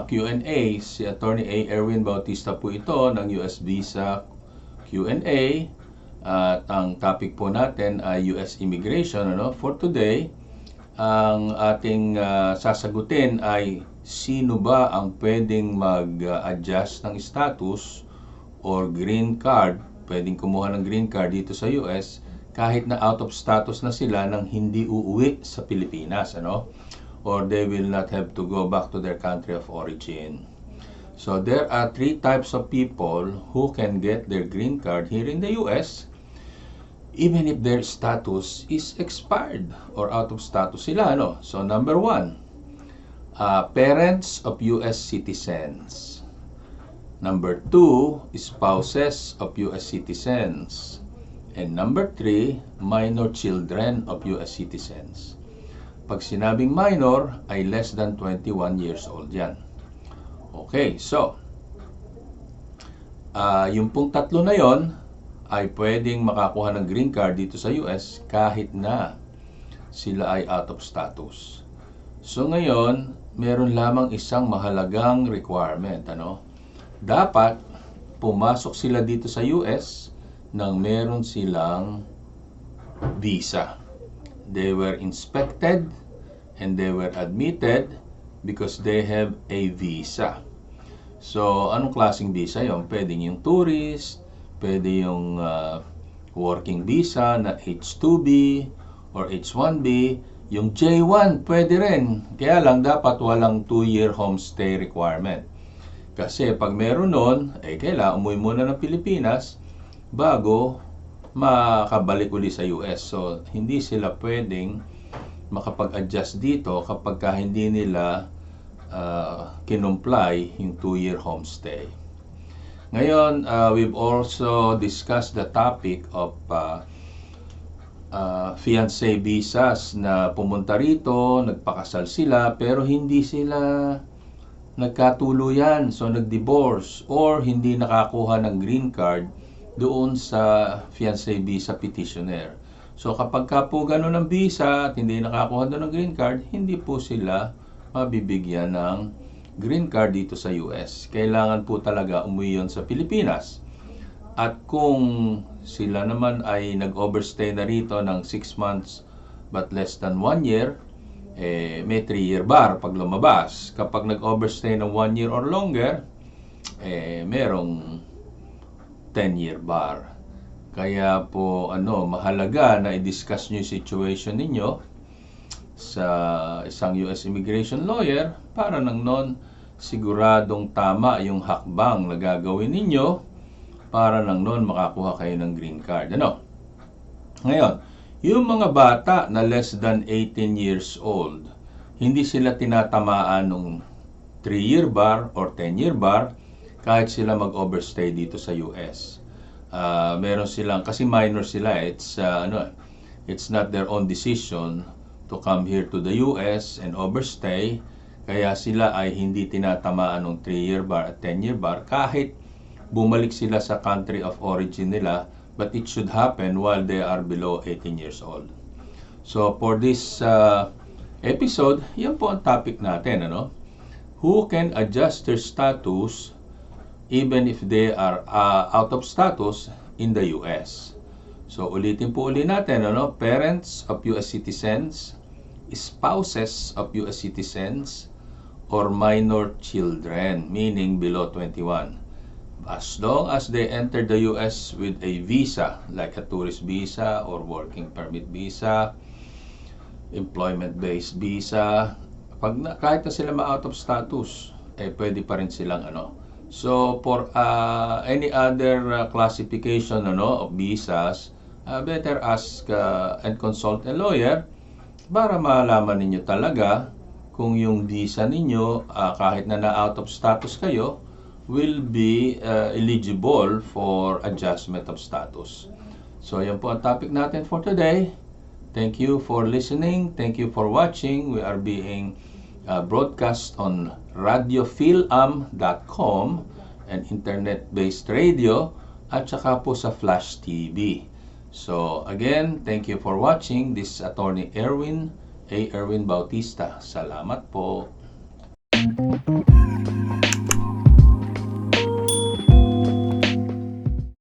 Q&A. Si Attorney A. Erwin Bautista po ito ng US Visa Q&A. At ang topic po natin ay US Immigration. For today, ang ating sasagutin ay sino ba ang pwedeng mag-adjust ng status or green card, pwedeng kumuha ng green card dito sa US kahit na out of status na sila nang hindi uuwi sa Pilipinas, or they will not have to go back to their country of origin. So there are 3 types of people who can get their green card here in the US even if their status is expired or out of status sila, So number 1, parents of US citizens. Number 2, spouses of US citizens. And number 3, minor children of US citizens. Pag sinabing minor, ay less than 21 years old yan. Okay, so, yung pong tatlo na yon ay pwedeng makakuha ng green card dito sa US kahit na sila ay out of status. So ngayon, meron lamang isang mahalagang requirement, Dapat pumasok sila dito sa US nang meron silang visa. They were inspected and they were admitted because they have a visa. So, anong klaseng visa yon? Pwedeng yung tourist, pwede yung working visa na H-2B or H-1B. Yung J-1, pwede rin. Kaya lang, dapat walang 2-year homestay requirement. Kasi pag meron nun, kailangan umuwi muna ng Pilipinas bago makabalik uli sa US. So, hindi sila pwedeng makapag-adjust dito kapag hindi nila kinumply yung 2-year homestay. Ngayon, we've also discussed the topic of fiancé visas na pumunta rito, nagpakasal sila, pero hindi sila nagkatuluyan, so nag-divorce or hindi nakakuha ng green card doon sa fiancé visa petitioner. So kapag po ganun ang visa at hindi nakakuha doon ng green card, hindi po sila mabibigyan ng green card dito sa US. Kailangan po talaga umuwi yun sa Pilipinas. At kung sila naman ay nag-overstay na rito ng 6 months but less than 1 year, may 3-year bar pag lumabas. Kapag nag-overstay ng 1 year or longer, merong 10-year bar. Kaya po mahalaga na i-discuss nyo yung situation ninyo sa isang US immigration lawyer para nang noon siguradong tama yung hakbang na gagawin ninyo para nang noon makakuha kayo ng green card. Ngayon, yung mga bata na less than 18 years old, hindi sila tinatamaan ng 3-year bar or 10-year bar kahit sila mag-overstay dito sa US. Meron silang, kasi minor sila, it's not their own decision to come here to the US and overstay, kaya sila ay hindi tinatamaan ng 3-year bar at 10-year bar kahit bumalik sila sa country of origin nila, but it should happen while they are below 18 years old. So for this episode, yan po ang topic natin, Who can adjust their status even if they are out of status in the US? So ulitin po natin, parents of US citizens, spouses of US citizens, or minor children, meaning below 21. As long as they enter the US with a visa, like a tourist visa or working permit visa, employment-based visa, kahit na sila ma-out of status, pwede pa rin silang So, for any other classification of visas, better ask and consult a lawyer para malaman ninyo talaga kung yung visa ninyo, kahit na out of status kayo, will be eligible for adjustment of status. So, yan po ang topic natin for today. Thank you for listening. Thank you for watching. We are being broadcast on radiophilam.com and internet-based radio at saka po sa Flash TV. So, again, thank you for watching. This is Attorney Erwin Bautista. Salamat po.